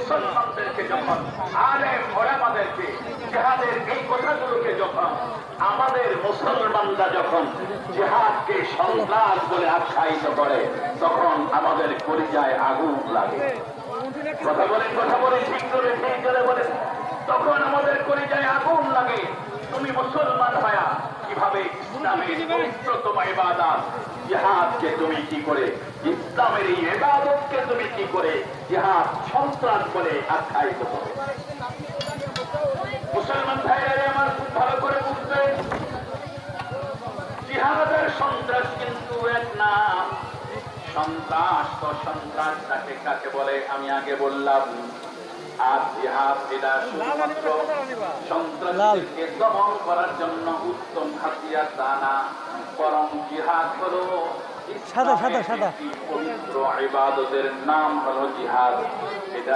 মুসলমানদেরকে যখন আলেম ওলামাদেরকে জিহাদের এই কথাগুলোকে যখন আমাদের মুসলমানরা যখন জিহাদকে সন্ত্রাস বলে আখ্যায়িত করে তখন আমাদের কলিজায় আগুন লাগে। কথা বলে ঠিক করে বলে তখন আমাদের কলিজায় আগুন লাগে। তুমি মুসলমান হয়া কিভাবে ইসলামের পবিত্রতম ইবাদত জিহাদকে তুমি কি করে, ইসলামের এই ইবাদতকে তুমি কি করে জিহাদ সন্ত্রাস বলে আখ্যায়িত করো? মুসলমান ভাইরা আমার খুব ভালো করে বুঝবেন, জিহাদের সন্ত্রাস কিন্তু এক নাম। সন্ত্রাস তো সন্ত্রাসটাকে কাকে বলে আমি আগে বললাম। আর জিহাদ এটা শুধুমাত্র সন্ত্রাসীদেরকে দমন করার জন্য উত্তম হাতিয়ার তা না, বরং জিহাদ হলো পবিত্র ইবাদতের নাম হলো জিহাদ। এটা